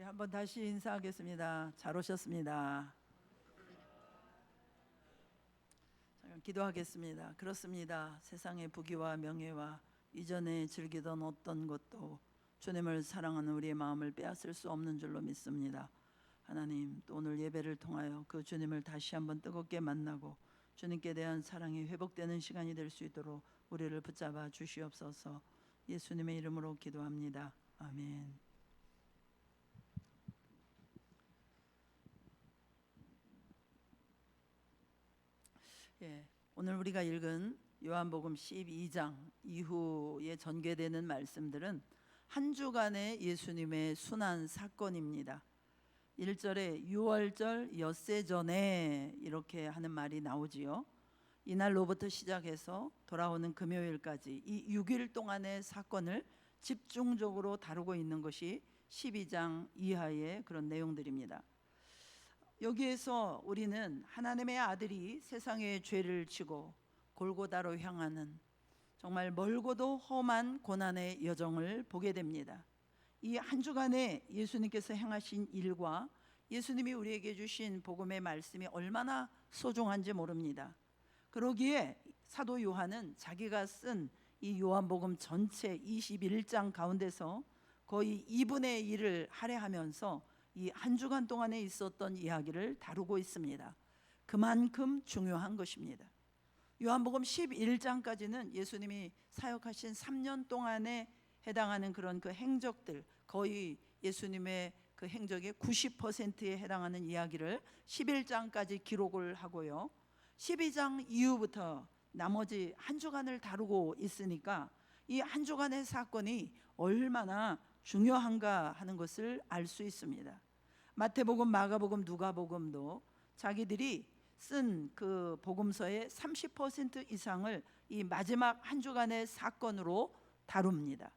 한번 다시 인사하겠습니다. 잘 오셨습니다. 잠깐 기도하겠습니다. 그렇습니다. 세상의 부귀와 명예와 이전에 즐기던 어떤 것도 주님을 사랑하는 우리의 마음을 빼앗을 수 없는 줄로 믿습니다. 하나님, 또 오늘 예배를 통하여 그 주님을 다시 한번 뜨겁게 만나고 주님께 대한 사랑이 회복되는 시간이 될 수 있도록 우리를 붙잡아 주시옵소서. 예수님의 이름으로 기도합니다. 아멘. 오늘 우리가 읽은 요한복음 12장 이후에 전개되는 말씀들은 한 주간의 예수님의 순환 사건입니다. 1절에 6월절 엿새 전에 이렇게 하는 말이 나오지요. 이날로부터 시작해서 돌아오는 금요일까지 이 6일 동안의 사건을 집중적으로 다루고 있는 것이 12장 이하의 그런 내용들입니다. 여기에서 우리는 하나님의 아들이 세상의 죄를 지고 골고다로 향하는 정말 멀고도 험한 고난의 여정을 보게 됩니다. 이 한 주간에 예수님께서 행하신 일과 예수님이 우리에게 주신 복음의 말씀이 얼마나 소중한지 모릅니다. 그러기에 사도 요한은 자기가 쓴 이 요한복음 전체 21장 가운데서 거의 2분의 1을 할애하면서 이 한 주간 동안에 있었던 이야기를 다루고 있습니다. 그만큼 중요한 것입니다. 요한복음 11장까지는 예수님이 사역하신 3년 동안에 해당하는 그런 그 행적들, 거의 예수님의 그 행적의 90%에 해당하는 이야기를 11장까지 기록을 하고요, 12장 이후부터 나머지 한 주간을 다루고 있으니까 이 한 주간의 사건이 얼마나 중요한가 하는 것을 알 수 있습니다. 마태복음, 마가복음, 누가복음도 자기들이 쓴 그 복음서의 30% 이상을 이 마지막 한 주간의 사건으로 다룹니다.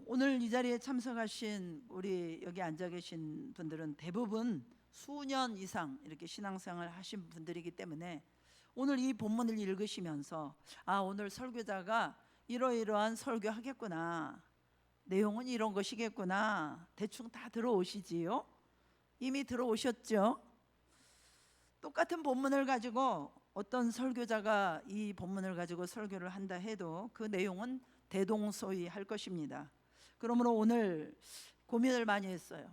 오늘 이 자리에 참석하신 우리 여기 앉아 계신 분들은 대부분 수년 이상 이렇게 신앙생활 하신 분들이기 때문에 오늘 이 본문을 읽으시면서 오늘 설교자가 이러이러한 설교하겠구나, 내용은 이런 것이겠구나, 대충 다 들어오시지요? 이미 들어오셨죠? 똑같은 본문을 가지고 어떤 설교자가 이 본문을 가지고 설교를 한다 해도 그 내용은 대동소이할 것입니다. 그러므로 오늘 고민을 많이 했어요.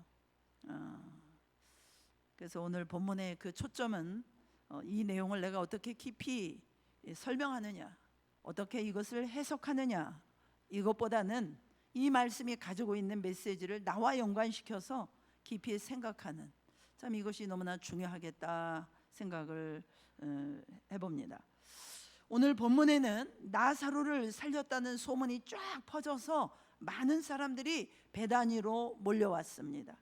그래서 오늘 본문의 그 초점은 이 내용을 내가 어떻게 깊이 설명하느냐, 어떻게 이것을 해석하느냐, 이것보다는 이 말씀이 가지고 있는 메시지를 나와 연관시켜서 깊이 생각하는, 참 이것이 너무나 중요하겠다 생각을 해봅니다. 오늘 본문에는 나사로를 살렸다는 소문이 쫙 퍼져서 많은 사람들이 베다니로 몰려왔습니다.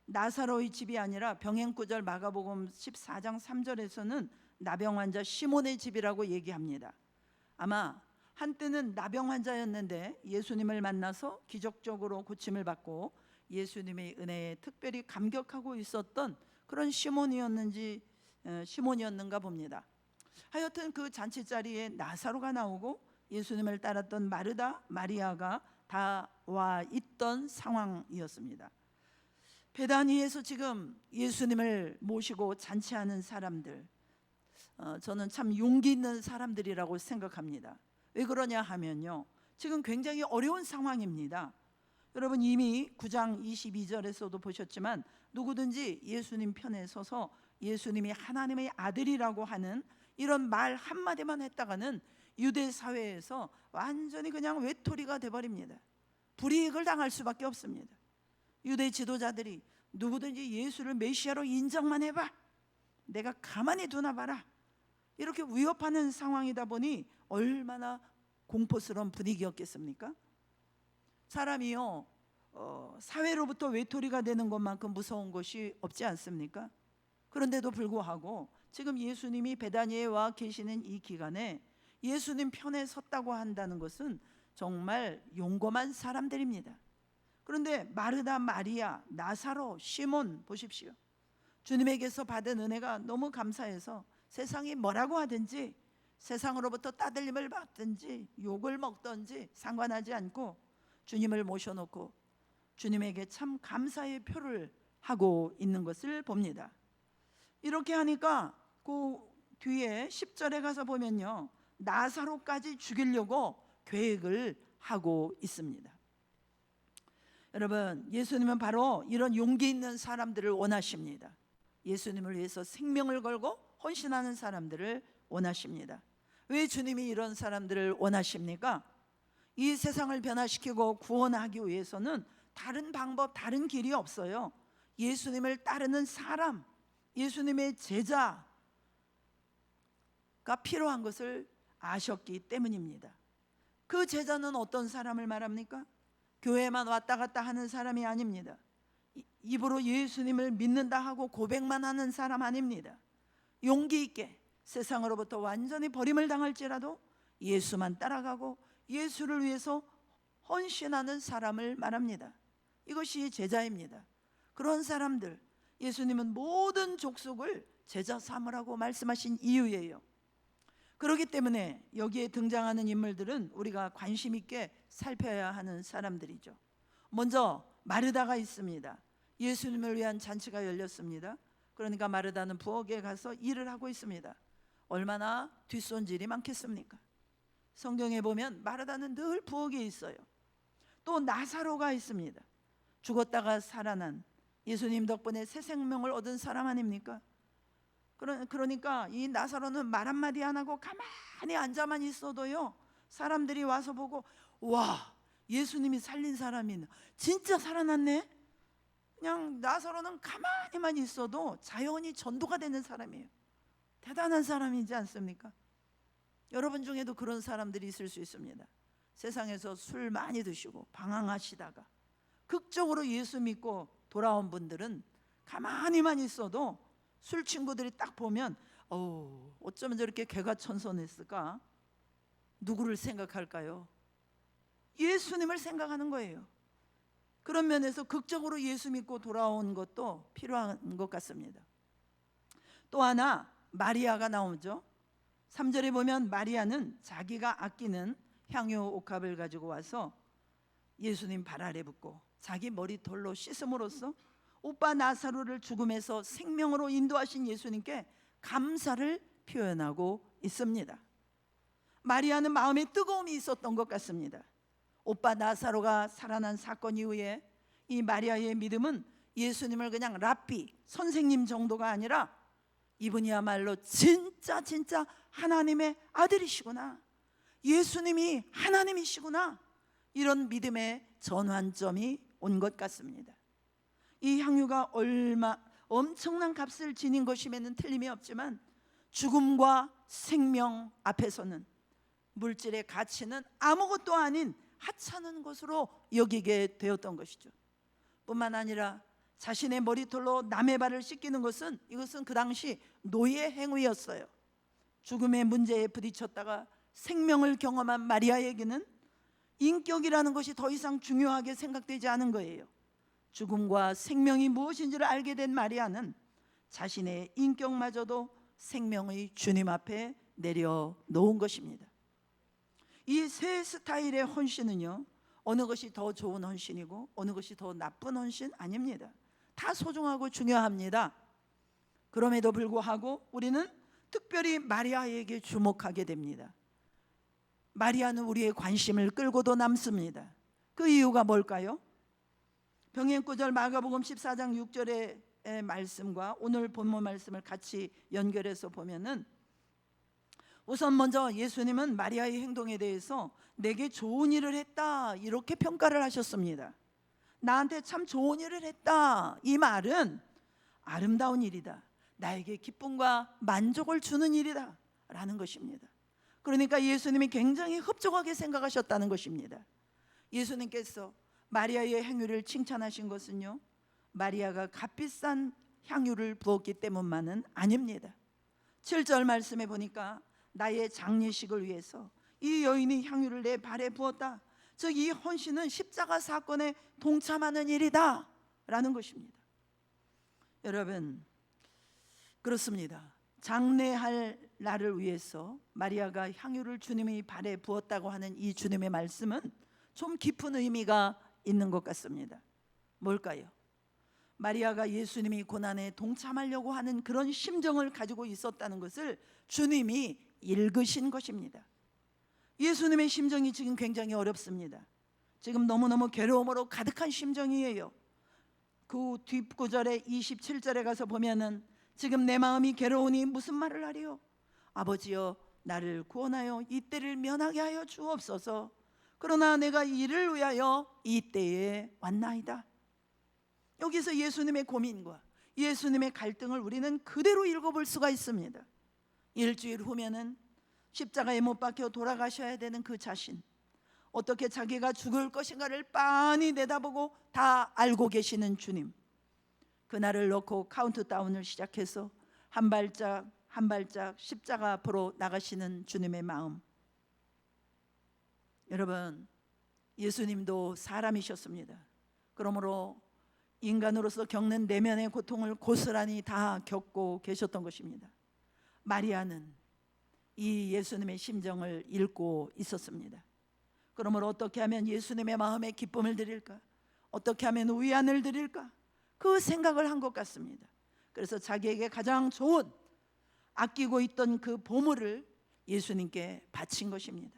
나사로의 집이 아니라 병행구절 마가복음 14장 3절에서는 나병 환자 시몬의 집이라고 얘기합니다. 아마 한때는 나병 환자였는데 예수님을 만나서 기적적으로 고침을 받고 예수님의 은혜에 특별히 감격하고 있었던 그런 시몬이었는가 봅니다. 하여튼 그 잔치 자리에 나사로가 나오고 예수님을 따랐던 마르다, 마리아가 다 와 있던 상황이었습니다. 베다니에서 지금 예수님을 모시고 잔치하는 사람들, 저는 참 용기 있는 사람들이라고 생각합니다. 왜 그러냐 하면요, 지금 굉장히 어려운 상황입니다. 여러분 이미 9장 22절에서도 보셨지만 누구든지 예수님 편에 서서 예수님이 하나님의 아들이라고 하는 이런 말 한마디만 했다가는 유대 사회에서 완전히 그냥 외톨이가 돼버립니다. 불이익을 당할 수밖에 없습니다. 유대 지도자들이 누구든지 예수를 메시아로 인정만 해봐, 내가 가만히 두나 봐라, 이렇게 위협하는 상황이다 보니 얼마나 공포스러운 분위기였겠습니까? 사람이요, 사회로부터 외톨이가 되는 것만큼 무서운 것이 없지 않습니까? 그런데도 불구하고 지금 예수님이 베다니에 와 계시는 이 기간에 예수님 편에 섰다고 한다는 것은 정말 용감한 사람들입니다. 그런데 마르다, 마리아, 나사로, 시몬 보십시오. 주님에게서 받은 은혜가 너무 감사해서 세상이 뭐라고 하든지, 세상으로부터 따돌림을 받든지 욕을 먹든지 상관하지 않고 주님을 모셔놓고 주님에게 참 감사의 표를 하고 있는 것을 봅니다. 이렇게 하니까 그 뒤에 10절에 가서 보면요, 나사로까지 죽이려고 계획을 하고 있습니다. 여러분, 예수님은 바로 이런 용기 있는 사람들을 원하십니다. 예수님을 위해서 생명을 걸고 헌신하는 사람들을 원하십니다. 왜 주님이 이런 사람들을 원하십니까? 이 세상을 변화시키고 구원하기 위해서는 다른 방법, 다른 길이 없어요. 예수님을 따르는 사람, 예수님의 제자가 필요한 것을 아셨기 때문입니다. 그 제자는 어떤 사람을 말합니까? 교회만 왔다 갔다 하는 사람이 아닙니다. 입으로 예수님을 믿는다 하고 고백만 하는 사람 아닙니다. 용기 있게 세상으로부터 완전히 버림을 당할지라도 예수만 따라가고 예수를 위해서 헌신하는 사람을 말합니다. 이것이 제자입니다. 그런 사람들, 예수님은 모든 족속을 제자 삼으라고 말씀하신 이유예요. 그렇기 때문에 여기에 등장하는 인물들은 우리가 관심 있게 살펴야 하는 사람들이죠. 먼저 마르다가 있습니다. 예수님을 위한 잔치가 열렸습니다. 그러니까 마르다는 부엌에 가서 일을 하고 있습니다. 얼마나 뒷손질이 많겠습니까? 성경에 보면 마르다는 늘 부엌에 있어요. 또 나사로가 있습니다. 죽었다가 살아난, 예수님 덕분에 새 생명을 얻은 사람 아닙니까? 그러니까 이 나사로는 말 한마디 안 하고 가만히 앉아만 있어도요, 사람들이 와서 보고, 와, 예수님이 살린 사람이 진짜 살아났네. 그냥 나사로는 가만히만 있어도 자연히 전도가 되는 사람이에요. 대단한 사람이지 않습니까? 여러분 중에도 그런 사람들이 있을 수 있습니다. 세상에서 술 많이 드시고 방황하시다가 극적으로 예수 믿고 돌아온 분들은 가만히만 있어도 술 친구들이 딱 보면 어쩌면 저렇게 개가천선했을까? 누구를 생각할까요? 예수님을 생각하는 거예요. 그런 면에서 극적으로 예수 믿고 돌아온 것도 필요한 것 같습니다. 또 하나 마리아가 나오죠. 3절에 보면 마리아는 자기가 아끼는 향유 옥합을 가지고 와서 예수님 발 아래 붓고 자기 머리털로 씻음으로써 오빠 나사로를 죽음에서 생명으로 인도하신 예수님께 감사를 표현하고 있습니다. 마리아는 마음에 뜨거움이 있었던 것 같습니다. 오빠 나사로가 살아난 사건 이후에 이 마리아의 믿음은 예수님을 그냥 랍비, 선생님 정도가 아니라 이분이야말로 진짜 하나님의 아들이시구나, 예수님이 하나님이시구나, 이런 믿음의 전환점이 온 것 같습니다. 이 향유가 엄청난 값을 지닌 것임에는 틀림이 없지만 죽음과 생명 앞에서는 물질의 가치는 아무것도 아닌 하찮은 것으로 여기게 되었던 것이죠. 뿐만 아니라 자신의 머리털로 남의 발을 씻기는 것은, 이것은 그 당시 노예 행위였어요. 죽음의 문제에 부딪혔다가 생명을 경험한 마리아에게는 인격이라는 것이 더 이상 중요하게 생각되지 않은 거예요. 죽음과 생명이 무엇인지를 알게 된 마리아는 자신의 인격마저도 생명의 주님 앞에 내려놓은 것입니다. 이 세 스타일의 헌신은요, 어느 것이 더 좋은 헌신이고 어느 것이 더 나쁜 헌신 아닙니다. 다 소중하고 중요합니다. 그럼에도 불구하고 우리는 특별히 마리아에게 주목하게 됩니다. 마리아는 우리의 관심을 끌고도 남습니다. 그 이유가 뭘까요? 병행구절 마가복음 14장 6절의 말씀과 오늘 본문 말씀을 같이 연결해서 보면은, 우선 먼저 예수님은 마리아의 행동에 대해서 내게 좋은 일을 했다, 이렇게 평가를 하셨습니다. 나한테 참 좋은 일을 했다, 이 말은 아름다운 일이다, 나에게 기쁨과 만족을 주는 일이다 라는 것입니다. 그러니까 예수님이 굉장히 흡족하게 생각하셨다는 것입니다. 예수님께서 마리아의 행위를 칭찬하신 것은요, 마리아가 값비싼 향유를 부었기 때문만은 아닙니다. 7절 말씀에 보니까 나의 장례식을 위해서 이 여인이 향유를 내 발에 부었다, 즉 이 헌신은 십자가 사건에 동참하는 일이다 라는 것입니다. 여러분, 그렇습니다. 장례할 날을 위해서 마리아가 향유를 주님의 발에 부었다고 하는 이 주님의 말씀은 좀 깊은 의미가 있는 것 같습니다. 뭘까요? 마리아가 예수님이 고난에 동참하려고 하는 그런 심정을 가지고 있었다는 것을 주님이 읽으신 것입니다. 예수님의 심정이 지금 굉장히 어렵습니다. 지금 너무너무 괴로움으로 가득한 심정이에요. 그 뒷구절에 27절에 가서 보면은 지금 내 마음이 괴로우니 무슨 말을 하리요? 아버지여 나를 구원하여 이 때를 면하게 하여 주옵소서. 그러나 내가 이를 위하여 이 때에 왔나이다. 여기서 예수님의 고민과 예수님의 갈등을 우리는 그대로 읽어볼 수가 있습니다. 일주일 후면은 십자가에 못 박혀 돌아가셔야 되는 그 자신, 어떻게 자기가 죽을 것인가를 빤히 내다보고 다 알고 계시는 주님, 그날을 놓고 카운트다운을 시작해서 한 발짝 한 발짝 십자가 앞으로 나가시는 주님의 마음. 여러분, 예수님도 사람이셨습니다. 그러므로 인간으로서 겪는 내면의 고통을 고스란히 다 겪고 계셨던 것입니다. 마리아는 이 예수님의 심정을 읽고 있었습니다. 그러므로 어떻게 하면 예수님의 마음에 기쁨을 드릴까? 어떻게 하면 위안을 드릴까? 그 생각을 한 것 같습니다. 그래서 자기에게 가장 좋은, 아끼고 있던 그 보물을 예수님께 바친 것입니다.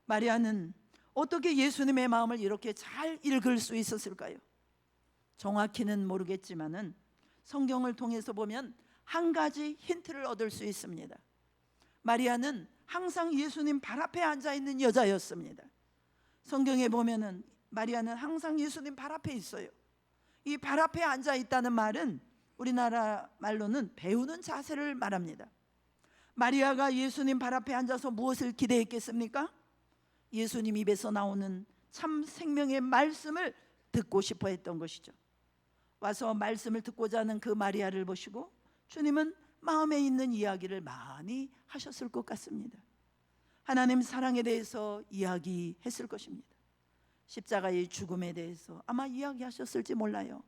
마리아는 어떻게 예수님의 마음을 이렇게 잘 읽을 수 있었을까요? 정확히는 모르겠지만은 성경을 통해서 보면 한 가지 힌트를 얻을 수 있습니다. 마리아는 항상 예수님 발 앞에 앉아 있는 여자였습니다. 성경에 보면은 마리아는 항상 예수님 발 앞에 있어요. 이 발 앞에 앉아 있다는 말은 우리나라 말로는 배우는 자세를 말합니다. 마리아가 예수님 발 앞에 앉아서 무엇을 기대했겠습니까? 예수님 입에서 나오는 참 생명의 말씀을 듣고 싶어 했던 것이죠. 와서 말씀을 듣고자 하는 그 마리아를 보시고 주님은 마음에 있는 이야기를 많이 하셨을 것 같습니다. 하나님 사랑에 대해서 이야기했을 것입니다. 십자가의 죽음에 대해서 아마 이야기하셨을지 몰라요.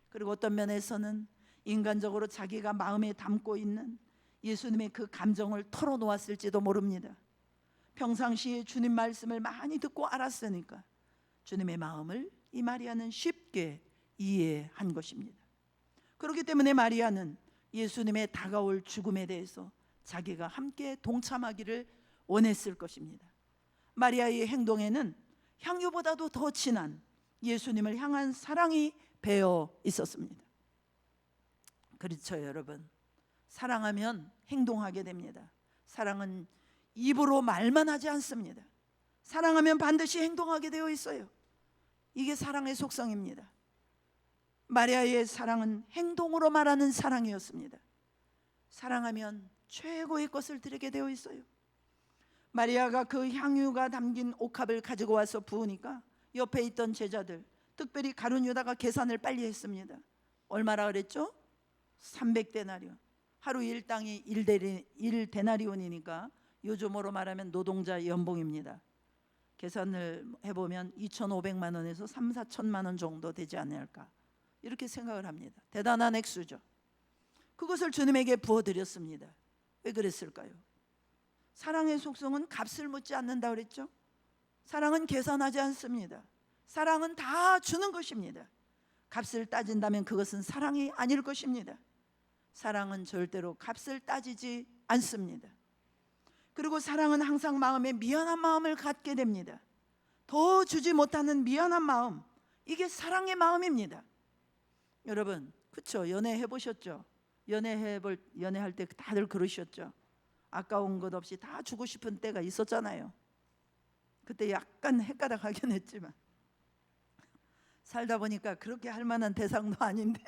그리고 어떤 면에서는 인간적으로 자기가 마음에 담고 있는 예수님의 그 감정을 털어놓았을지도 모릅니다. 평상시에 주님 말씀을 많이 듣고 알았으니까 주님의 마음을 이 마리아는 쉽게 이해한 것입니다. 그렇기 때문에 마리아는 예수님의 다가올 죽음에 대해서 자기가 함께 동참하기를 원했을 것입니다. 마리아의 행동에는 향유보다도 더 진한 예수님을 향한 사랑이 배어 있었습니다. 그렇죠, 여러분. 사랑하면 행동하게 됩니다. 사랑은 입으로 말만 하지 않습니다. 사랑하면 반드시 행동하게 되어 있어요. 이게 사랑의 속성입니다. 마리아의 사랑은 행동으로 말하는 사랑이었습니다. 사랑하면 최고의 것을 드리게 되어 있어요. 마리아가 그 향유가 담긴 옥합을 가지고 와서 부으니까 옆에 있던 제자들, 특별히 가룟 유다가 계산을 빨리 했습니다. 얼마라 그랬죠? 300데나리온. 하루 일당이 1데나리온이니까 요즘으로 말하면 노동자 연봉입니다. 계산을 해보면 2,500만 원에서 3, 4천만 원 정도 되지 않을까, 이렇게 생각을 합니다. 대단한 액수죠. 그것을 주님에게 부어드렸습니다. 왜 그랬을까요? 사랑의 속성은 값을 묻지 않는다 그랬죠? 사랑은 계산하지 않습니다. 사랑은 다 주는 것입니다. 값을 따진다면 그것은 사랑이 아닐 것입니다. 사랑은 절대로 값을 따지지 않습니다. 그리고 사랑은 항상 마음에 미안한 마음을 갖게 됩니다. 더 주지 못하는 미안한 마음, 이게 사랑의 마음입니다. 여러분, 그렇죠? 연애해 보셨죠? 연애할 때 다들 그러셨죠? 아까운 것 없이 다 주고 싶은 때가 있었잖아요. 그때 약간 헷가닥 하긴 했지만 살다 보니까 그렇게 할 만한 대상도 아닌데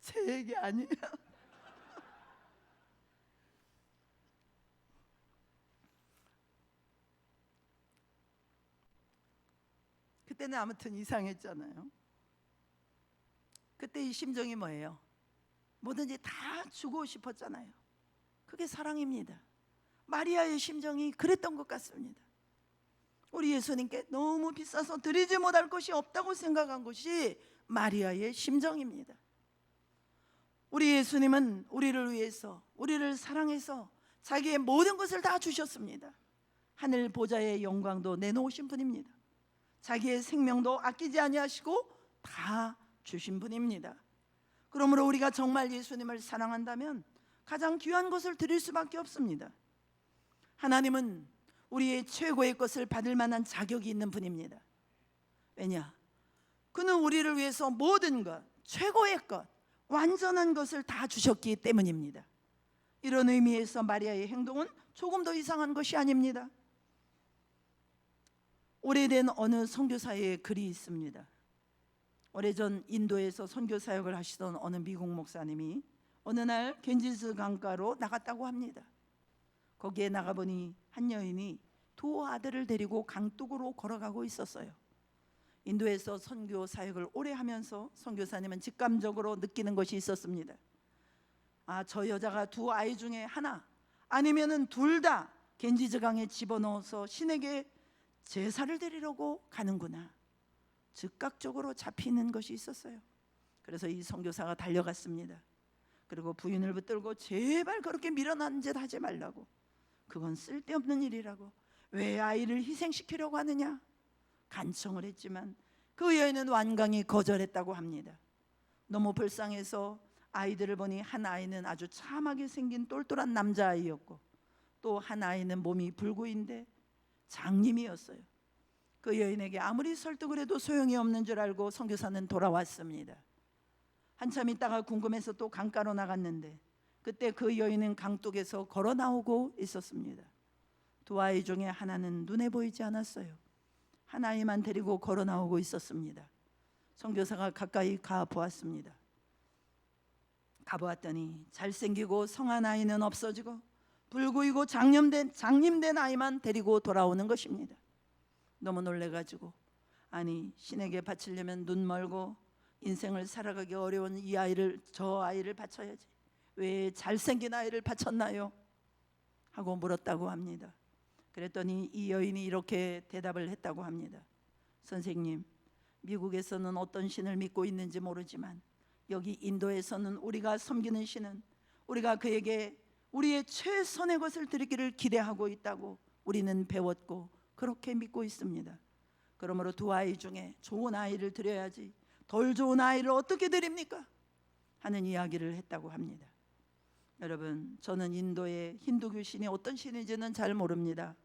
제 얘기 아니에요. 그때는 아무튼 이상했잖아요. 그때 이 심정이 뭐예요? 뭐든지 다 주고 싶었잖아요. 그게 사랑입니다. 마리아의 심정이 그랬던 것 같습니다. 우리 예수님께 너무 비싸서 드리지 못할 것이 없다고 생각한 것이 마리아의 심정입니다. 우리 예수님은 우리를 위해서, 우리를 사랑해서 자기의 모든 것을 다 주셨습니다. 하늘 보좌의 영광도 내놓으신 분입니다. 자기의 생명도 아끼지 아니하시고 다 주신 분입니다. 그러므로 우리가 정말 예수님을 사랑한다면 가장 귀한 것을 드릴 수밖에 없습니다. 하나님은 우리의 최고의 것을 받을 만한 자격이 있는 분입니다. 왜냐? 그는 우리를 위해서 모든 것, 최고의 것, 완전한 것을 다 주셨기 때문입니다. 이런 의미에서 마리아의 행동은 조금 더 이상한 것이 아닙니다. 오래된 어느 선교사의 글이 있습니다. 오래전 인도에서 선교 사역을 하시던 어느 미국 목사님이 어느 날 겐지스 강가로 나갔다고 합니다. 거기에 나가보니 한 여인이 두 아들을 데리고 강둑으로 걸어가고 있었어요. 인도에서 선교 사역을 오래 하면서 선교사님은 직감적으로 느끼는 것이 있었습니다. 저 여자가 두 아이 중에 하나 아니면은 둘 다 겐지스 강에 집어넣어서 신에게 제사를 드리려고 가는구나. 즉각적으로 잡히는 것이 있었어요. 그래서 이 선교사가 달려갔습니다. 그리고 부인을 붙들고 제발 그렇게 미련한 짓 하지 말라고, 그건 쓸데없는 일이라고, 왜 아이를 희생시키려고 하느냐 간청을 했지만 그 여인은 완강히 거절했다고 합니다. 너무 불쌍해서 아이들을 보니 한 아이는 아주 참하게 생긴 똘똘한 남자아이였고 또 한 아이는 몸이 불구인데 장님이었어요. 그 여인에게 아무리 설득을 해도 소용이 없는 줄 알고 선교사는 돌아왔습니다. 한참 있다가 궁금해서 또 강가로 나갔는데 그때 그 여인은 강둑에서 걸어 나오고 있었습니다. 두 아이 중에 하나는 눈에 보이지 않았어요. 한 아이만 데리고 걸어 나오고 있었습니다. 선교사가 가까이 가 보았습니다. 가보았더니 잘생기고 성한 아이는 없어지고 불구이고 장님된 아이만 데리고 돌아오는 것입니다. 너무 놀래가지고 아니 신에게 바치려면 눈 멀고 인생을 살아가기 어려운 저 아이를 바쳐야지 왜 잘생긴 아이를 바쳤나요? 하고 물었다고 합니다. 그랬더니 이 여인이 이렇게 대답을 했다고 합니다. 선생님, 미국에서는 어떤 신을 믿고 있는지 모르지만 여기 인도에서는 우리가 섬기는 신은 우리가 그에게 우리의 최선의 것을 드리기를 기대하고 있다고 우리는 배웠고 그렇게 믿고 있습니다. 그러므로 두 아이 중에 좋은 아이를 드려야지 덜 좋은 아이를 어떻게 드립니까? 하는 이야기를 했다고 합니다. 여러분, 저는 인도의 힌두교 신이 어떤 신인지는 잘 모릅니다.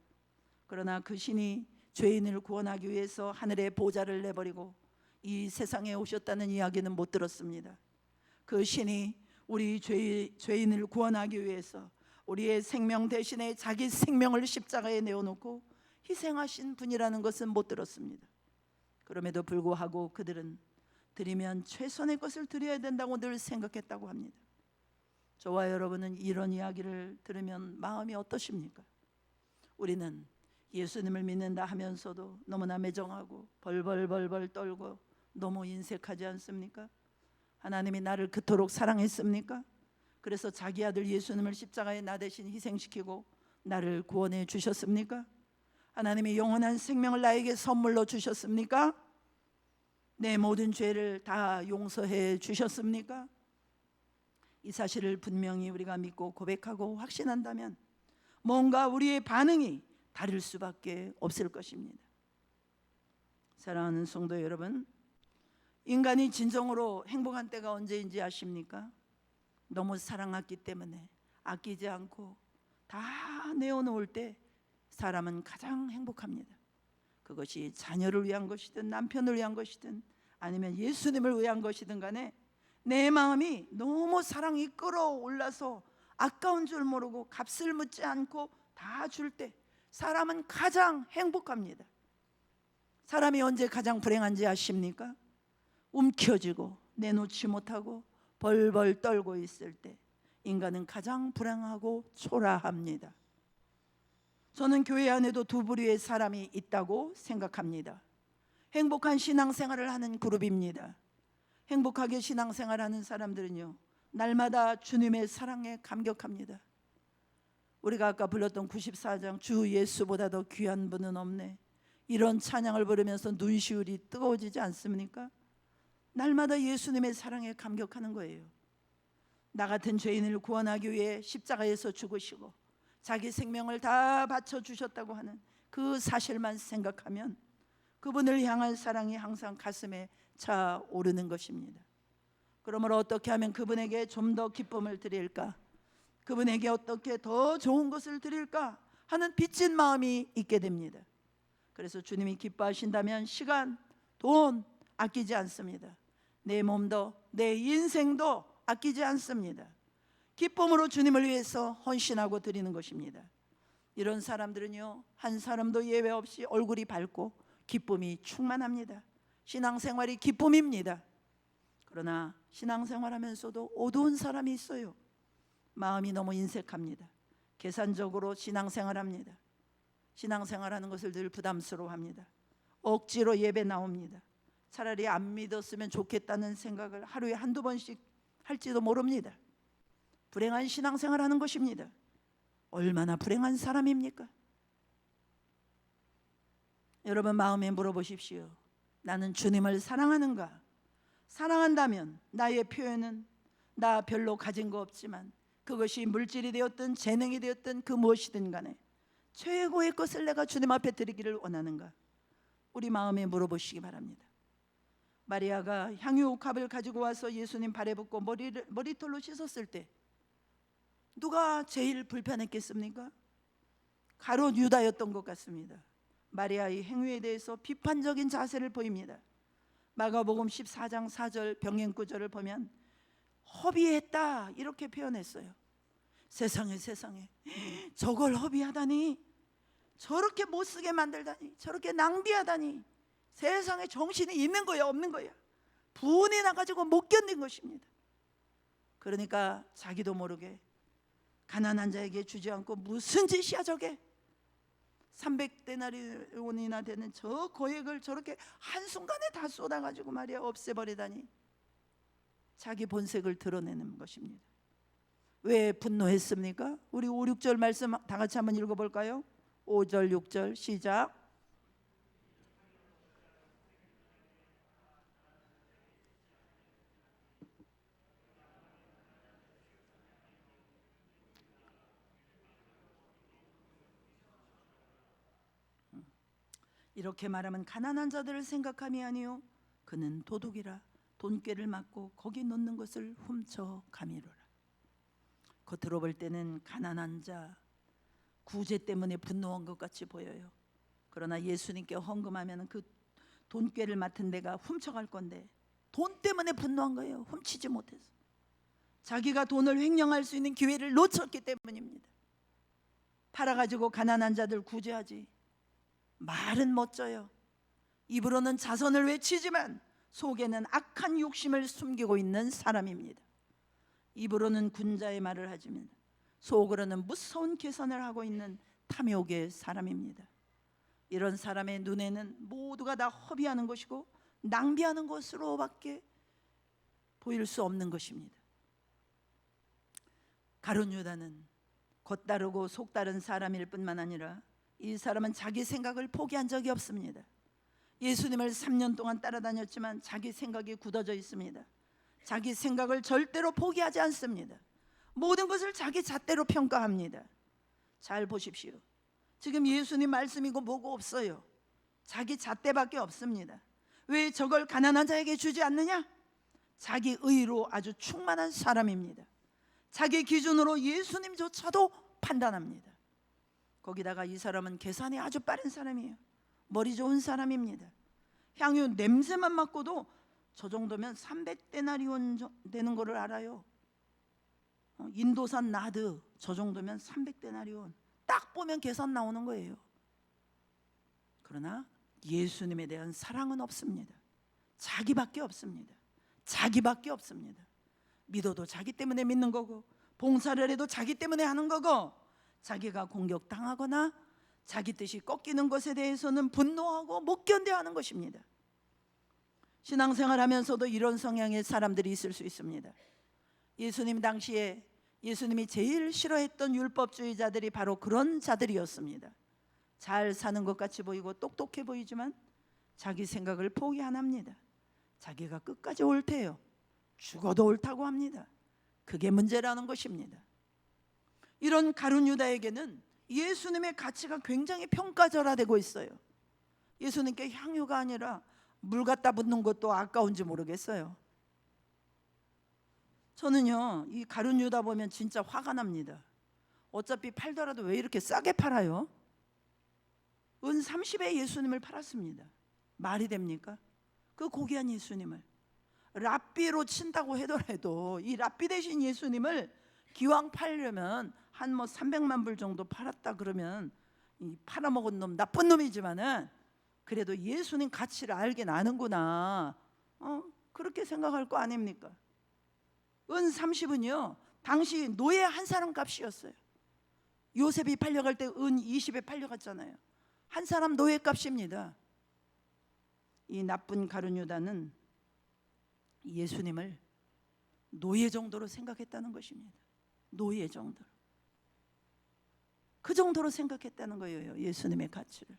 그러나 그 신이 죄인을 구원하기 위해서 하늘의 보좌를 내버리고 이 세상에 오셨다는 이야기는 못 들었습니다. 그 신이 우리 죄인을 구원하기 위해서 우리의 생명 대신에 자기 생명을 십자가에 내어놓고 희생하신 분이라는 것은 못 들었습니다. 그럼에도 불구하고 그들은 드리면 최선의 것을 드려야 된다고 늘 생각했다고 합니다. 저와 여러분은 이런 이야기를 들으면 마음이 어떠십니까? 우리는 예수님을 믿는다 하면서도 너무나 매정하고 벌벌 떨고 너무 인색하지 않습니까? 하나님이 나를 그토록 사랑했습니까? 그래서 자기 아들 예수님을 십자가에 나 대신 희생시키고 나를 구원해 주셨습니까? 하나님이 영원한 생명을 나에게 선물로 주셨습니까? 내 모든 죄를 다 용서해 주셨습니까? 이 사실을 분명히 우리가 믿고 고백하고 확신한다면 뭔가 우리의 반응이 다를 수밖에 없을 것입니다. 사랑하는 성도 여러분, 인간이 진정으로 행복한 때가 언제인지 아십니까? 너무 사랑했기 때문에 아끼지 않고 다 내어놓을 때 사람은 가장 행복합니다. 그것이 자녀를 위한 것이든 남편을 위한 것이든 아니면 예수님을 위한 것이든 간에 내 마음이 너무 사랑이 끌어올라서 아까운 줄 모르고 값을 묻지 않고 다 줄 때 사람은 가장 행복합니다. 사람이 언제 가장 불행한지 아십니까? 움켜쥐고 내놓지 못하고 벌벌 떨고 있을 때 인간은 가장 불행하고 초라합니다. 저는 교회 안에도 두 부류의 사람이 있다고 생각합니다. 행복한 신앙생활을 하는 그룹입니다. 행복하게 신앙생활하는 사람들은요, 날마다 주님의 사랑에 감격합니다. 우리가 아까 불렀던 94장 주 예수보다 더 귀한 분은 없네, 이런 찬양을 부르면서 눈시울이 뜨거워지지 않습니까? 날마다 예수님의 사랑에 감격하는 거예요. 나 같은 죄인을 구원하기 위해 십자가에서 죽으시고 자기 생명을 다 바쳐주셨다고 하는 그 사실만 생각하면 그분을 향한 사랑이 항상 가슴에 차오르는 것입니다. 그러므로 어떻게 하면 그분에게 좀 더 기쁨을 드릴까, 그분에게 어떻게 더 좋은 것을 드릴까 하는 빚진 마음이 있게 됩니다. 그래서 주님이 기뻐하신다면 시간, 돈 아끼지 않습니다. 내 몸도 내 인생도 아끼지 않습니다. 기쁨으로 주님을 위해서 헌신하고 드리는 것입니다. 이런 사람들은요, 한 사람도 예외 없이 얼굴이 밝고 기쁨이 충만합니다. 신앙생활이 기쁨입니다. 그러나 신앙생활하면서도 어두운 사람이 있어요. 마음이 너무 인색합니다. 계산적으로 신앙생활합니다. 신앙생활하는 것을 늘 부담스러워합니다. 억지로 예배 나옵니다. 차라리 안 믿었으면 좋겠다는 생각을 하루에 한두 번씩 할지도 모릅니다. 불행한 신앙생활하는 것입니다. 얼마나 불행한 사람입니까? 여러분 마음에 물어보십시오. 나는 주님을 사랑하는가? 사랑한다면 나의 표현은 나 별로 가진 거 없지만 그것이 물질이 되었든 재능이 되었든 그 무엇이든 간에 최고의 것을 내가 주님 앞에 드리기를 원하는가? 우리 마음에 물어보시기 바랍니다. 마리아가 향유옥합을 가지고 와서 예수님 발에 붓고 머리털로 씻었을 때 누가 제일 불편했겠습니까? 가롯 유다였던 것 같습니다. 마리아의 행위에 대해서 비판적인 자세를 보입니다. 마가복음 14장 4절 병행 구절을 보면 허비했다 이렇게 표현했어요. 세상에 저걸 허비하다니, 저렇게 못쓰게 만들다니, 저렇게 낭비하다니, 세상에 정신이 있는 거야 없는 거야, 분이 나가지고 못 견딘 것입니다. 그러니까 자기도 모르게 가난한 자에게 주지 않고 무슨 짓이야 저게, 300데나리온이나 되는 저 거액을 저렇게 한순간에 다 쏟아가지고 말이야 없애버리다니, 자기 본색을 드러내는 것입니다. 왜 분노했습니까? 우리 5, 6절 말씀 다 같이 한번 읽어볼까요? 5절 6절 시작. 이렇게 말하면 가난한 자들을 생각함이 아니요 그는 도둑이라 돈꾀를 맞고 거기 놓는 것을 훔쳐가미로라. 겉으로 볼 때는 가난한 자, 구제 때문에 분노한 것 같이 보여요. 그러나 예수님께 헌금하면 그 돈꾀를 맡은 데가 훔쳐갈 건데 돈 때문에 분노한 거예요. 훔치지 못해서. 자기가 돈을 횡령할 수 있는 기회를 놓쳤기 때문입니다. 팔아가지고 가난한 자들 구제하지, 말은 멋져요. 입으로는 자선을 외치지만 속에는 악한 욕심을 숨기고 있는 사람입니다. 입으로는 군자의 말을 하지만 속으로는 무서운 계산을 하고 있는 탐욕의 사람입니다. 이런 사람의 눈에는 모두가 다 허비하는 것이고 낭비하는 것으로밖에 보일 수 없는 것입니다. 가룟 유다는 겉다르고 속다른 사람일 뿐만 아니라 이 사람은 자기 생각을 포기한 적이 없습니다. 예수님을 3년 동안 따라다녔지만 자기 생각이 굳어져 있습니다. 자기 생각을 절대로 포기하지 않습니다. 모든 것을 자기 잣대로 평가합니다. 잘 보십시오. 지금 예수님 말씀이고 뭐고 없어요. 자기 잣대밖에 없습니다. 왜 저걸 가난한 자에게 주지 않느냐? 자기 의로 아주 충만한 사람입니다. 자기 기준으로 예수님조차도 판단합니다. 거기다가 이 사람은 계산이 아주 빠른 사람이에요. 머리 좋은 사람입니다. 향유 냄새만 맡고도 저 정도면 300데나리온 되는 거를 알아요. 인도산 나드 저 정도면 300데나리온 딱 보면 계산 나오는 거예요. 그러나 예수님에 대한 사랑은 없습니다. 자기밖에 없습니다. 자기밖에 없습니다. 믿어도 자기 때문에 믿는 거고, 봉사를 해도 자기 때문에 하는 거고, 자기가 공격당하거나 자기 뜻이 꺾이는 것에 대해서는 분노하고 못 견뎌하는 것입니다. 신앙생활하면서도 이런 성향의 사람들이 있을 수 있습니다. 예수님 당시에 예수님이 제일 싫어했던 율법주의자들이 바로 그런 자들이었습니다. 잘 사는 것 같이 보이고 똑똑해 보이지만 자기 생각을 포기 안 합니다. 자기가 끝까지 옳대요. 죽어도 옳다고 합니다. 그게 문제라는 것입니다. 이런 가룟 유다에게는 예수님의 가치가 굉장히 평가절하되고 있어요. 예수님께 향유가 아니라 물 갖다 붓는 것도 아까운지 모르겠어요. 저는요, 이 가룟 유다 보면 진짜 화가 납니다. 어차피 팔더라도 왜 이렇게 싸게 팔아요? 은 30에 예수님을 팔았습니다. 말이 됩니까? 그 고귀한 예수님을 랍비로 친다고 하더라도 이 랍비 대신 예수님을 기왕 팔려면 한 300만 불 정도 팔았다 그러면 이 팔아먹은 놈 나쁜 놈이지만은 그래도 예수님 가치를 알긴 아는구나, 그렇게 생각할 거 아닙니까? 은 30은요 당시 노예 한 사람 값이었어요. 요셉이 팔려갈 때 은 20에 팔려갔잖아요. 한 사람 노예 값입니다. 이 나쁜 가룟 유다는 예수님을 노예 정도로 생각했다는 것입니다. 노예 정도로. 그 정도로 생각했다는 거예요, 예수님의 가치를.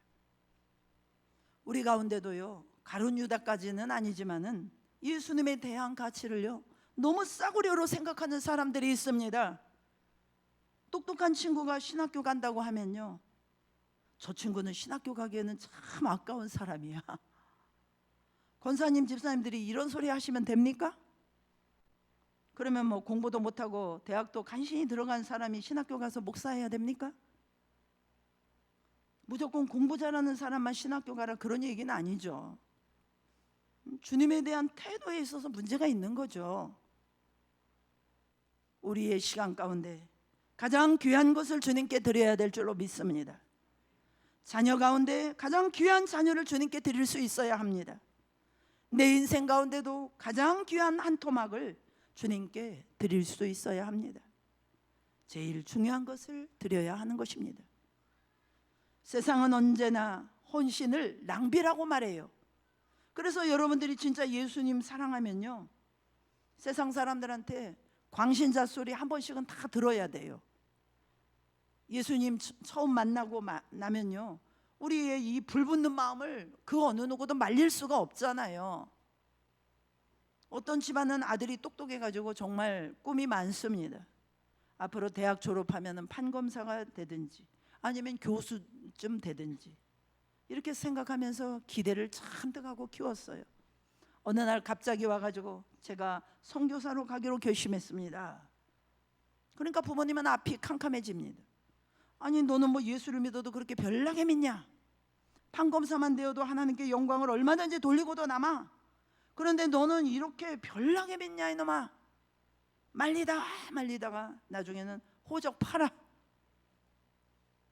우리 가운데도요, 가룟 유다까지는 아니지만은 예수님에 대한 가치를요 너무 싸구려로 생각하는 사람들이 있습니다. 똑똑한 친구가 신학교 간다고 하면요, 저 친구는 신학교 가기에는 참 아까운 사람이야. 권사님, 집사님들이 이런 소리 하시면 됩니까? 그러면 공부도 못하고 대학도 간신히 들어간 사람이 신학교 가서 목사해야 됩니까? 무조건 공부 잘하는 사람만 신학교 가라, 그런 얘기는 아니죠. 주님에 대한 태도에 있어서 문제가 있는 거죠. 우리의 시간 가운데 가장 귀한 것을 주님께 드려야 될 줄로 믿습니다. 자녀 가운데 가장 귀한 자녀를 주님께 드릴 수 있어야 합니다. 내 인생 가운데도 가장 귀한 한 토막을 주님께 드릴 수 있어야 합니다. 제일 중요한 것을 드려야 하는 것입니다. 세상은 언제나 헌신을 낭비라고 말해요. 그래서 여러분들이 진짜 예수님 사랑하면요, 세상 사람들한테 광신자 소리 한 번씩은 다 들어야 돼요. 예수님 처음 만나고 나면요, 우리의 이 불붙는 마음을 그 어느 누구도 말릴 수가 없잖아요. 어떤 집안은 아들이 똑똑해가지고 정말 꿈이 많습니다. 앞으로 대학 졸업하면 판검사가 되든지 아니면 교수쯤 되든지 이렇게 생각하면서 기대를 잔뜩 하고 키웠어요. 어느 날 갑자기 와가지고 제가 선교사로 가기로 결심했습니다. 그러니까 부모님은 앞이 캄캄해집니다. 아니, 너는 예수를 믿어도 그렇게 별나게 믿냐? 판검사만 되어도 하나님께 영광을 얼마든지 돌리고도 남아. 그런데 너는 이렇게 별나게 믿냐 이놈아? 말리다가 나중에는 호적 팔아.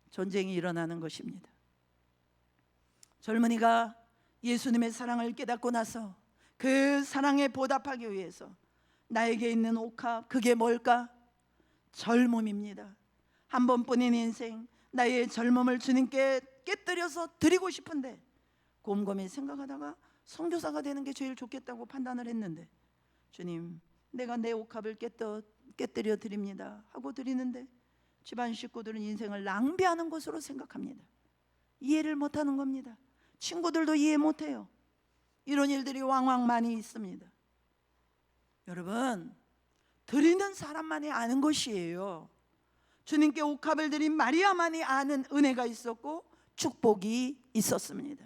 전쟁이 일어나는 것입니다. 젊은이가 예수님의 사랑을 깨닫고 나서 그 사랑에 보답하기 위해서 나에게 있는 옥합, 그게 뭘까? 젊음입니다. 한 번뿐인 인생, 나의 젊음을 주님께 깨뜨려서 드리고 싶은데 곰곰이 생각하다가 선교사가 되는 게 제일 좋겠다고 판단을 했는데, 주님, 내가 내 옥합을 깨뜨려 드립니다 하고 드리는데 집안 식구들은 인생을 낭비하는 것으로 생각합니다. 이해를 못하는 겁니다. 친구들도 이해 못해요. 이런 일들이 왕왕 많이 있습니다. 여러분, 드리는 사람만이 아는 것이에요. 주님께 옥합을 드린 마리아만이 아는 은혜가 있었고 축복이 있었습니다.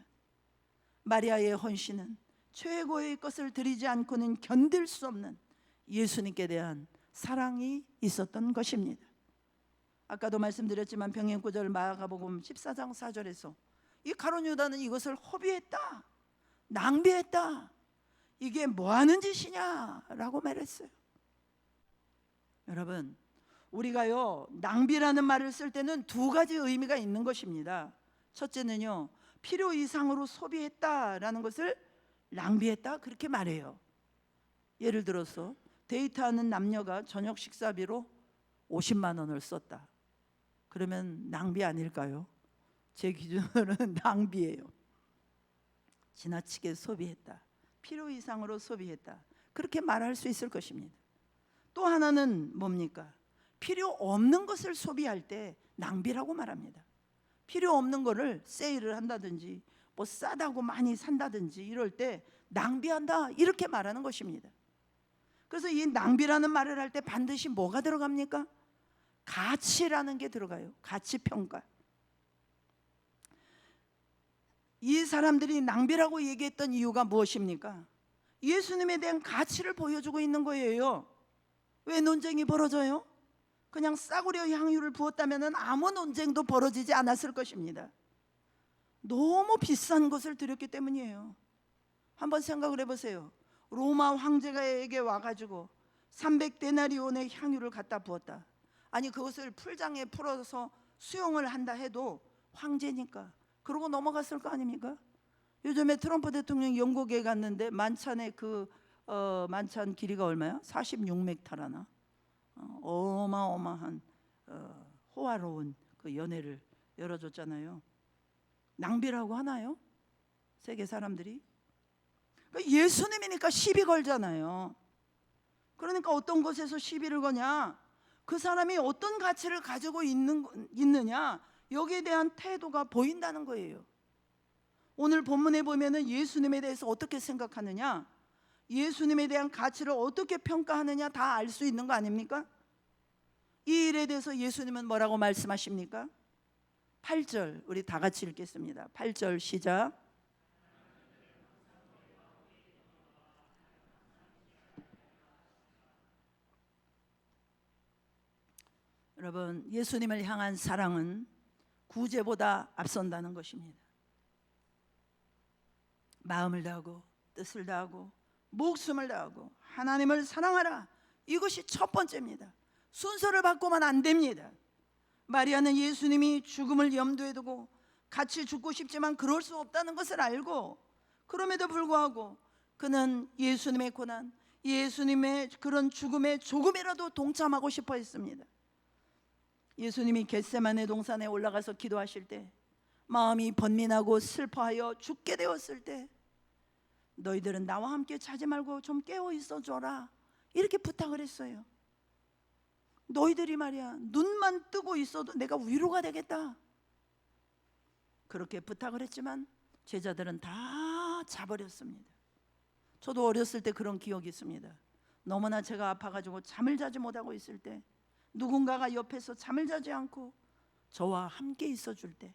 마리아의 헌신은 최고의 것을 드리지 않고는 견딜 수 없는 예수님께 대한 사랑이 있었던 것입니다. 아까도 말씀드렸지만 병행구절 마가복음 14장 4절에서 이 가룟 유다는 이것을 허비했다, 낭비했다, 이게 뭐하는 짓이냐라고 말했어요. 여러분, 우리가요 낭비라는 말을 쓸 때는 두 가지 의미가 있는 것입니다. 첫째는요, 필요 이상으로 소비했다라는 것을 낭비했다, 그렇게 말해요. 예를 들어서 데이트하는 남녀가 저녁 식사비로 50만 원을 썼다. 그러면 낭비 아닐까요? 제 기준으로는 낭비예요. 지나치게 소비했다, 필요 이상으로 소비했다, 그렇게 말할 수 있을 것입니다. 또 하나는 뭡니까? 필요 없는 것을 소비할 때 낭비라고 말합니다. 필요 없는 거를 세일을 한다든지 싸다고 많이 산다든지 이럴 때 낭비한다, 이렇게 말하는 것입니다. 그래서 이 낭비라는 말을 할 때 반드시 뭐가 들어갑니까? 가치라는 게 들어가요. 가치 평가. 이 사람들이 낭비라고 얘기했던 이유가 무엇입니까? 예수님에 대한 가치를 보여주고 있는 거예요. 왜 논쟁이 벌어져요? 그냥 싸구려 향유를 부었다면 아무 논쟁도 벌어지지 않았을 것입니다. 너무 비싼 것을 드렸기 때문이에요. 한번 생각을 해보세요. 로마 황제가에게 와가지고 300데나리온의 향유를 갖다 부었다. 아니 그것을 풀장에 풀어서 수용을 한다 해도 황제니까 그러고 넘어갔을 거 아닙니까? 요즘에 트럼프 대통령이 영국에 갔는데 만찬의 만찬 길이가 얼마야? 46m라나? 어마어마한 호화로운 그 연회를 열어줬잖아요. 낭비라고 하나요? 세계 사람들이? 예수님이니까 시비 걸잖아요. 그러니까 어떤 것에서 시비를 거냐? 그 사람이 어떤 가치를 가지고 있느냐, 여기에 대한 태도가 보인다는 거예요. 오늘 본문에 보면은 예수님에 대해서 어떻게 생각하느냐, 예수님에 대한 가치를 어떻게 평가하느냐 다 알 수 있는 거 아닙니까? 이 일에 대해서 예수님은 뭐라고 말씀하십니까? 8절 우리 다 같이 읽겠습니다. 8절 시작. 여러분, 예수님을 향한 사랑은 구제보다 앞선다는 것입니다. 마음을 다하고 뜻을 다하고 목숨을 다하고 하나님을 사랑하라, 이것이 첫 번째입니다. 순서를 바꾸면 안 됩니다. 마리아는 예수님이 죽음을 염두에 두고 같이 죽고 싶지만 그럴 수 없다는 것을 알고, 그럼에도 불구하고 그는 예수님의 고난, 예수님의 그런 죽음에 조금이라도 동참하고 싶어 했습니다. 예수님이 겟세마네 동산에 올라가서 기도하실 때, 마음이 번민하고 슬퍼하여 죽게 되었을 때, 너희들은 나와 함께 자지 말고 좀 깨어 있어 줘라, 이렇게 부탁을 했어요. 너희들이 말이야 눈만 뜨고 있어도 내가 위로가 되겠다, 그렇게 부탁을 했지만 제자들은 다 자버렸습니다. 저도 어렸을 때 그런 기억이 있습니다. 너무나 제가 아파가지고 잠을 자지 못하고 있을 때 누군가가 옆에서 잠을 자지 않고 저와 함께 있어줄 때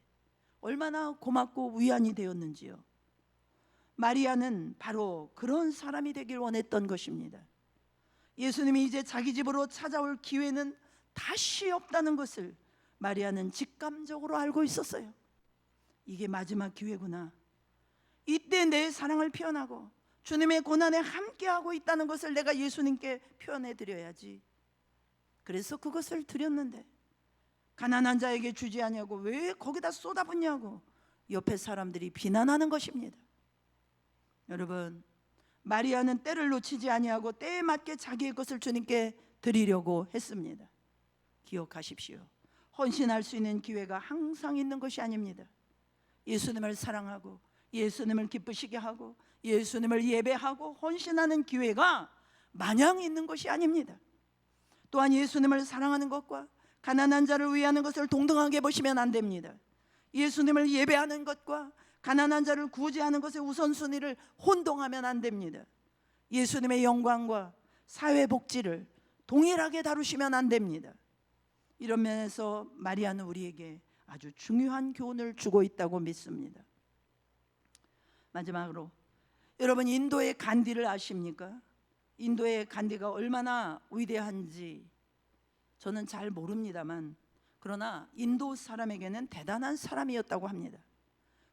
얼마나 고맙고 위안이 되었는지요. 마리아는 바로 그런 사람이 되길 원했던 것입니다. 예수님이 이제 자기 집으로 찾아올 기회는 다시 없다는 것을 마리아는 직감적으로 알고 있었어요. 이게 마지막 기회구나. 이때 내 사랑을 표현하고 주님의 고난에 함께하고 있다는 것을 내가 예수님께 표현해 드려야지. 그래서 그것을 드렸는데 가난한 자에게 주지 아니하고 왜 거기다 쏟아붓냐고 옆에 사람들이 비난하는 것입니다. 여러분, 마리아는 때를 놓치지 아니하고 때에 맞게 자기의 것을 주님께 드리려고 했습니다. 기억하십시오. 헌신할 수 있는 기회가 항상 있는 것이 아닙니다. 예수님을 사랑하고 예수님을 기쁘시게 하고 예수님을 예배하고 헌신하는 기회가 마냥 있는 것이 아닙니다. 또한 예수님을 사랑하는 것과 가난한 자를 위하는 것을 동등하게 보시면 안 됩니다. 예수님을 예배하는 것과 가난한 자를 구제하는 것의 우선순위를 혼동하면 안 됩니다. 예수님의 영광과 사회복지를 동일하게 다루시면 안 됩니다. 이런 면에서 마리아는 우리에게 아주 중요한 교훈을 주고 있다고 믿습니다. 마지막으로, 여러분 인도의 간디를 아십니까? 인도의 간디가 얼마나 위대한지 저는 잘 모릅니다만, 그러나 인도 사람에게는 대단한 사람이었다고 합니다.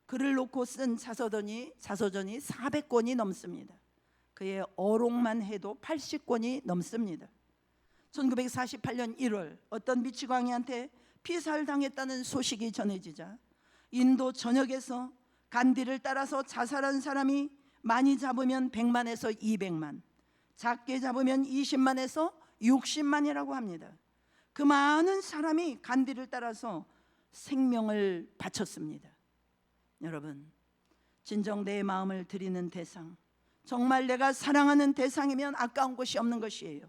글을 놓고 쓴 자서전이 400권이 넘습니다. 그의 어록만 해도 80권이 넘습니다. 1948년 1월 어떤 미치광이한테 피살당했다는 소식이 전해지자 인도 전역에서 간디를 따라서 자살한 사람이 많이 잡으면 100만에서 200만, 작게 잡으면 20만에서 60만이라고 합니다. 그 많은 사람이 간디를 따라서 생명을 바쳤습니다. 여러분, 진정 내 마음을 드리는 대상, 정말 내가 사랑하는 대상이면 아까운 것이 없는 것이에요.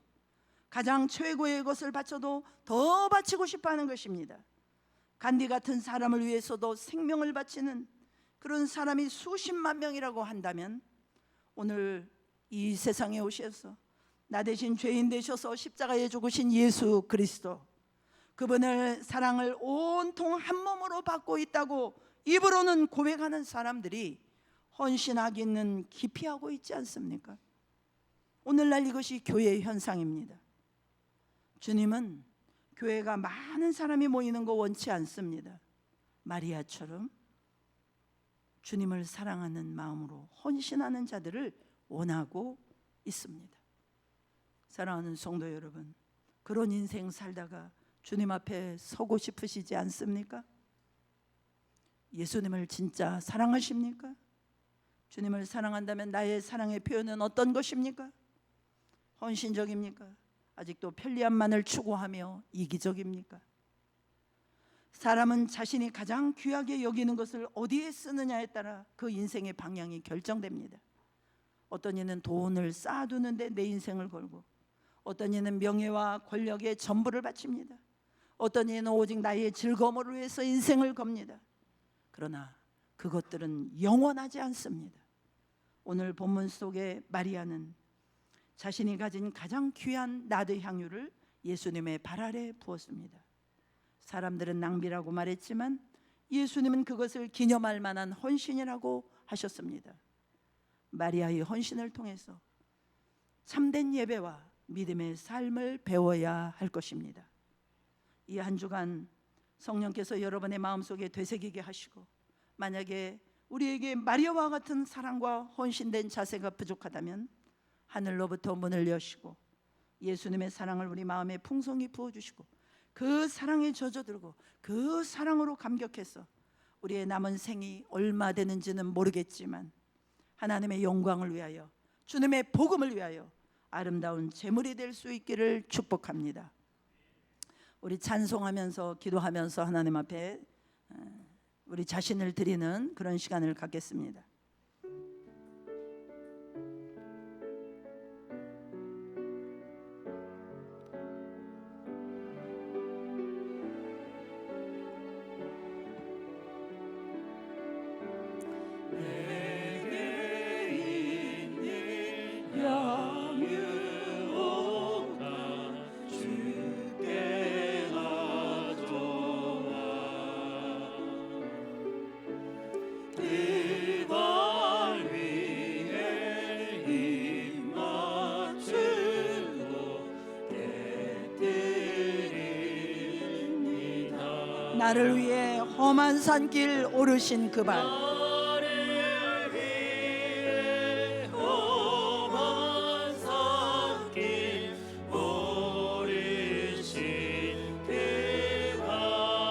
가장 최고의 것을 바쳐도 더 바치고 싶어하는 것입니다. 간디 같은 사람을 위해서도 생명을 바치는 그런 사람이 수십만 명이라고 한다면, 오늘 이 세상에 오셔서 나 대신 죄인 되셔서 십자가에 죽으신 예수 그리스도, 그분을 사랑을 온통 한 몸으로 받고 있다고 입으로는 고백하는 사람들이 헌신하기는 기피하고 있지 않습니까? 오늘날 이것이 교회의 현상입니다. 주님은 교회가 많은 사람이 모이는 거 원치 않습니다. 마리아처럼 주님을 사랑하는 마음으로 헌신하는 자들을 원하고 있습니다. 사랑하는 성도 여러분, 그런 인생 살다가 주님 앞에 서고 싶으시지 않습니까? 예수님을 진짜 사랑하십니까? 주님을 사랑한다면 나의 사랑의 표현은 어떤 것입니까? 헌신적입니까? 아직도 편리함만을 추구하며 이기적입니까? 사람은 자신이 가장 귀하게 여기는 것을 어디에 쓰느냐에 따라 그 인생의 방향이 결정됩니다. 어떤 이는 돈을 쌓아두는데 내 인생을 걸고, 어떤 이는 명예와 권력에 전부를 바칩니다. 어떤 이는 오직 나의 즐거움을 위해서 인생을 겁니다. 그러나 그것들은 영원하지 않습니다. 오늘 본문 속에 마리아는 자신이 가진 가장 귀한 나드 향유를 예수님의 발 아래 부었습니다. 사람들은 낭비라고 말했지만 예수님은 그것을 기념할 만한 헌신이라고 하셨습니다. 마리아의 헌신을 통해서 참된 예배와 믿음의 삶을 배워야 할 것입니다. 이 한 주간 성령께서 여러분의 마음속에 되새기게 하시고, 만약에 우리에게 마리아와 같은 사랑과 헌신된 자세가 부족하다면 하늘로부터 문을 여시고 예수님의 사랑을 우리 마음에 풍성히 부어주시고, 그 사랑에 젖어들고 그 사랑으로 감격해서 우리의 남은 생이 얼마 되는지는 모르겠지만 하나님의 영광을 위하여, 주님의 복음을 위하여 아름다운 제물이 될 수 있기를 축복합니다. 우리 찬송하면서 기도하면서 하나님 앞에 우리 자신을 드리는 그런 시간을 갖겠습니다. 나를 위해 험한 산길 오르신 그 발,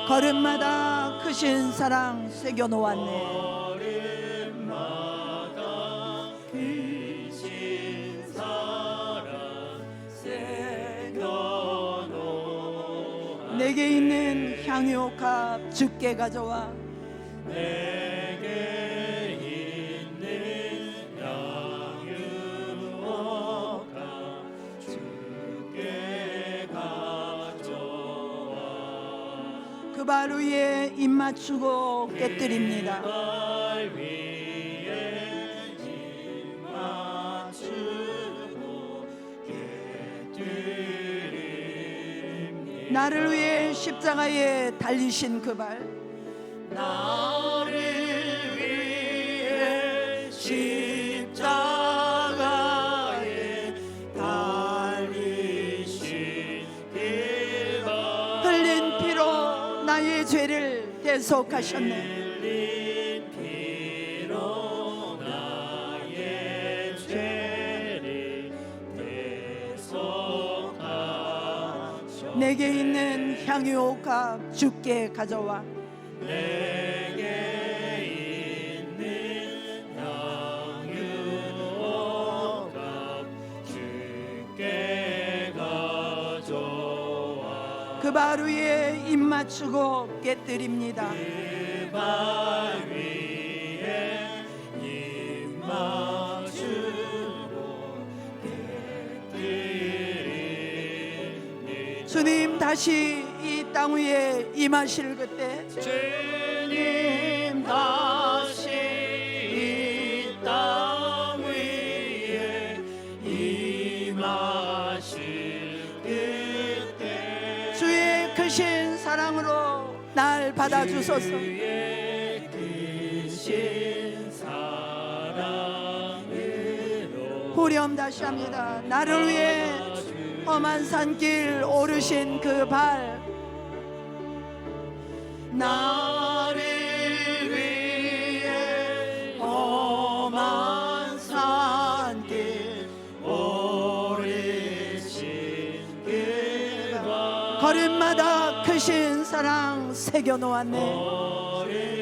걸음마다 크신 사랑 새겨놓았네. 내게 있는 향유옥합 주께 가져와. 내게 있는 향유옥합 주께 가져와. 그 발 위에 입 맞추고 깨뜨립니다. 발 위에 입 맞추고 깨뜨립니다. 나를 위해 십자가에 달리신 그 발, 나를 위해 십자가에 달리신 그 발, 흘린 피로 나의 죄를 대속하셨네. 흘린 피로 나의 죄를 대속하셨네. 내게 있는 향유옥합 주께 가져와. 내게 있는 향유옥합 주께 가져와. 그 발 위에 입 맞추고 깨뜨립니다. 그 발 위에 입 맞추고 깨뜨립니다. 주님 다시 이 땅 위에 임하실 그때, 주님 다시 이 땅 위에 임하실 그때, 주의 크신 사랑으로 날 받아주소서. 주의 크신 사랑으로 후렴 다시 합니다. 나를 위해 험한 산길 오르신 그 발, 나를 위해 험한 산길 오르신 그 발 걸음마다 크신 사랑 새겨놓았네. 걸음마다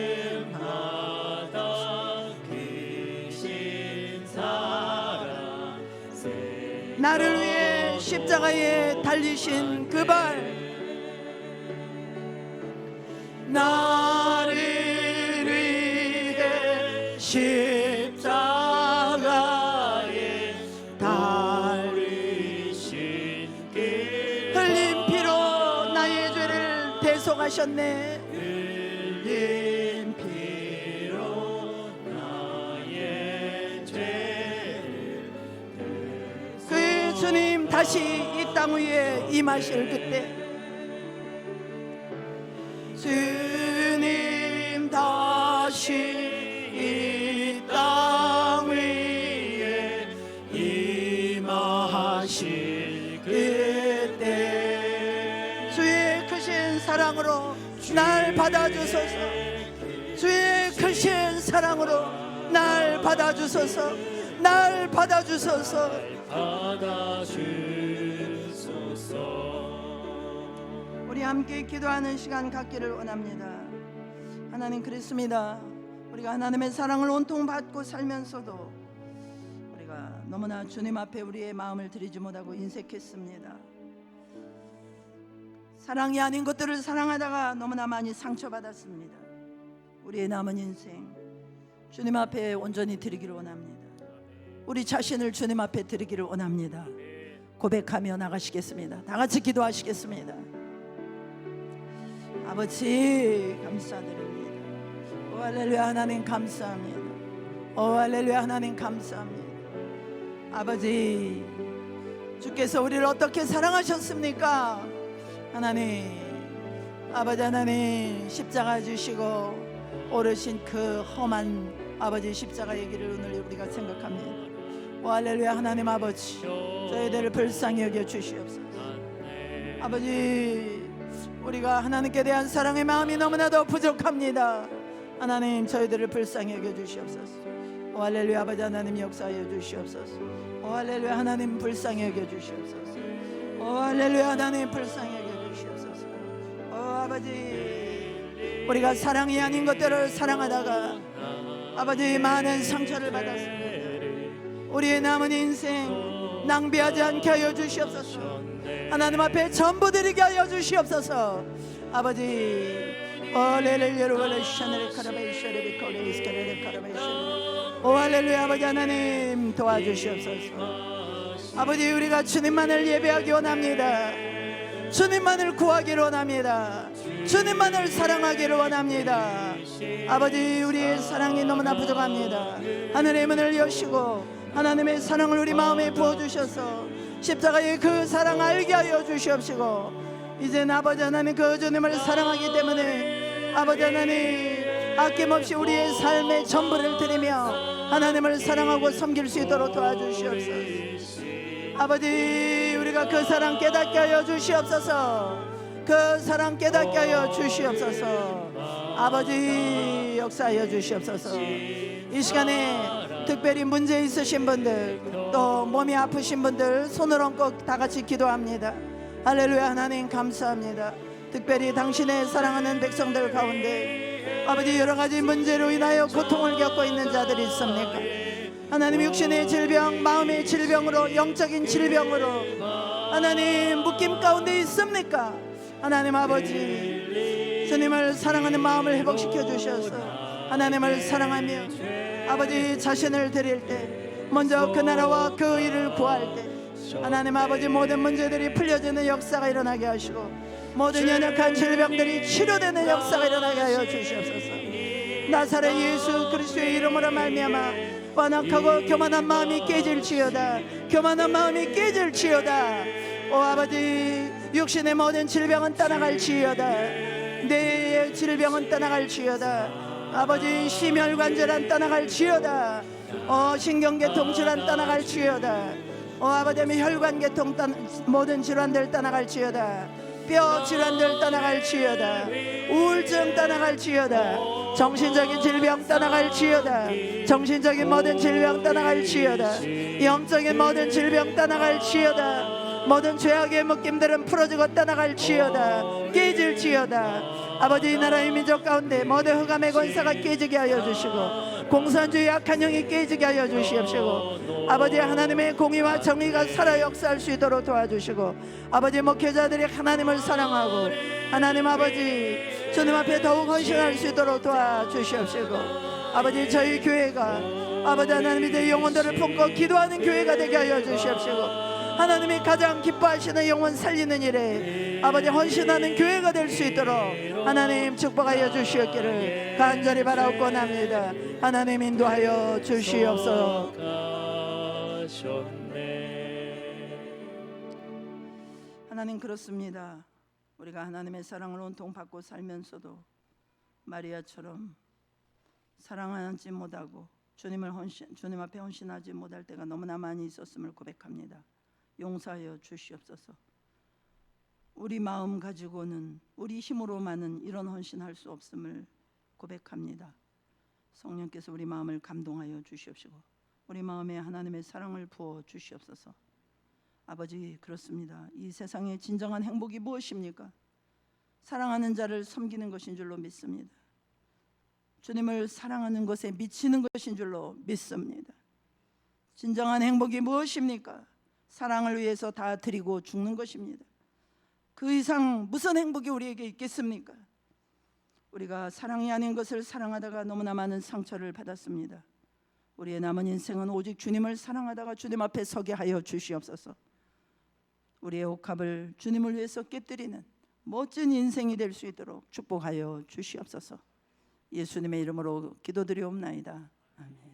크신 사랑 나를 위해 십자가에 달리신 그 발, 나를 위해 십자가에 달리신 그 흘린 피로 나의 죄를 대속하셨네. 흘린 피로 나의 죄를 그 주님 다시 이 땅 위에 임하실 그때, 주님 다시 이 땅 위에 임하실 그때 주의 크신 사랑으로 날 받아주소서. 주의 크신 사랑으로 날 받아주소서. 날 받아주소서. 받아주소서. 우리 함께 기도하는 시간 갖기를 원합니다. 하나님, 그렇습니다. 우리가 하나님의 사랑을 온통 받고 살면서도 우리가 너무나 주님 앞에 우리의 마음을 드리지 못하고 인색했습니다. 사랑이 아닌 것들을 사랑하다가 너무나 많이 상처받았습니다. 우리의 남은 인생 주님 앞에 온전히 드리기를 원합니다. 우리 자신을 주님 앞에 드리기를 원합니다. 고백하며 나가시겠습니다. 다 같이 기도하시겠습니다. 아버지 감사드립니다. 오 할렐루야. 하나님 감사합니다. 오 할렐루야. 하나님 감사합니다. 아버지, 주께서 우리를 어떻게 사랑하셨습니까? 하나님, 아버지 하나님, 십자가 주시고 오르신 그 험한 아버지 십자가의 길을 오늘 우리가 생각합니다. 오 할렐루야. 하나님 아버지, 저희들을 불쌍히 여겨 주시옵소서. 아버지, 우리가 하나님께 대한 사랑의 마음이 너무나도 부족합니다. 하나님, 저희들을 불쌍히 여겨 주시옵소서. 오 할렐루야. 아버지 하나님, 역사하여 주시옵소서. 오 할렐루야. 하나님, 불쌍히 여겨 주시옵소서. 오 할렐루야. 하나님, 불쌍히 여겨 주시옵소서. 오 아버지, 우리가 사랑이 아닌 것들을 사랑하다가 아버지 많은 상처를 받았습니다. 우리의 남은 인생 낭비하지 않게 하여 주시옵소서. 하나님 앞에 전부 드리게 하여 주시옵소서. 아버지, 오 할렐루야. 아버지 하나님, 도와주시옵소서. 아버지, 우리가 주님만을 예배하기 원합니다. 주님만을 구하기를 원합니다. 주님만을 사랑하기를 원합니다. 아버지, 우리의 사랑이 너무나 부족합니다. 하늘의 문을 여시고 하나님의 사랑을 우리 마음에 부어주셔서 십자가의 그 사랑 알게 하여 주시옵시고, 이제는 아버지 하나님 그 주님을 사랑하기 때문에 아버지 하나님 아낌없이 우리의 삶의 전부를 드리며 하나님을 사랑하고 섬길 수 있도록 도와주시옵소서. 아버지, 우리가 그 사랑 깨닫게 하여 주시옵소서. 그 사랑 깨닫게 하여 주시옵소서. 아버지, 역사하여 주시옵소서. 이 시간에 특별히 문제 있으신 분들, 또 몸이 아프신 분들 손을 얹고 다 같이 기도합니다. 할렐루야. 하나님 감사합니다. 특별히 당신의 사랑하는 백성들 가운데 아버지 여러 가지 문제로 인하여 고통을 겪고 있는 자들이 있습니까? 하나님, 육신의 질병, 마음의 질병으로, 영적인 질병으로 하나님 묶임 가운데 있습니까? 하나님 아버지, 주님을 사랑하는 마음을 회복시켜 주셔서 하나님을 사랑하며 아버지 자신을 드릴 때, 먼저 그 나라와 그 일을 구할 때 하나님 아버지 모든 문제들이 풀려지는 역사가 일어나게 하시고 모든 연약한 질병들이 치료되는 역사가 일어나게 하여 주시옵소서. 나사렛 예수 그리스도의 이름으로 말미암아 완악하고 교만한 마음이 깨질지어다. 교만한 마음이 깨질지어다. 오 아버지, 육신의 모든 질병은 떠나갈지어다. 뇌의 질병은 떠나갈지어다. 아버지 심혈관 질환 떠나갈지어다. 신경계통 질환 떠나갈지어다. 아버지 혈관계통 모든 질환들 떠나갈지어다. 뼈 질환들 떠나갈지어다. 우울증 떠나갈지어다. 정신적인 질병 떠나갈지어다. 정신적인 모든 질병 떠나갈지어다. 영적인 모든 질병 떠나갈지어다. 모든 죄악의 묶임들은 풀어지고 떠나갈지어다. 깨질지어다. 아버지 이 나라의 민족 가운데 모든 흑암의 권세가 깨지게 하여 주시고 공산주의 악한 영이 깨지게 하여 주시옵시고 아버지 하나님의 공의와 정의가 살아 역사할 수 있도록 도와주시고 아버지 목회자들이 하나님을 사랑하고 하나님 아버지 주님 앞에 더욱 헌신할 수 있도록 도와주시옵시고 아버지 저희 교회가 아버지 하나님의 영혼들을 품고 기도하는 교회가 되게 하여 주시옵시고 하나님이 가장 기뻐하시는 영혼 살리는 일에 아버지 헌신하는 교회가 될 수 있도록 하나님 축복하여 주시옵기를 간절히 바라옵고납니다. 하나님 인도하여 주시옵소서. 하나님 그렇습니다. 우리가 하나님의 사랑을 온통 받고 살면서도 마리아처럼 사랑하지 못하고 주님 앞에 헌신하지 못할 때가 너무나 많이 있었음을 고백합니다. 용서하여 주시옵소서. 우리 마음 가지고는 우리 힘으로만은 이런 헌신할 수 없음을 고백합니다. 성령께서 우리 마음을 감동하여 주시옵시고 우리 마음에 하나님의 사랑을 부어 주시옵소서. 아버지 그렇습니다. 이 세상의 진정한 행복이 무엇입니까? 사랑하는 자를 섬기는 것인 줄로 믿습니다. 주님을 사랑하는 것에 미치는 것인 줄로 믿습니다. 진정한 행복이 무엇입니까? 사랑을 위해서 다 드리고 죽는 것입니다. 그 이상 무슨 행복이 우리에게 있겠습니까? 우리가 사랑이 아닌 것을 사랑하다가 너무나 많은 상처를 받았습니다. 우리의 남은 인생은 오직 주님을 사랑하다가 주님 앞에 서게 하여 주시옵소서. 우리의 옥합을 주님을 위해서 깨뜨리는 멋진 인생이 될 수 있도록 축복하여 주시옵소서. 예수님의 이름으로 기도드리옵나이다. 아멘.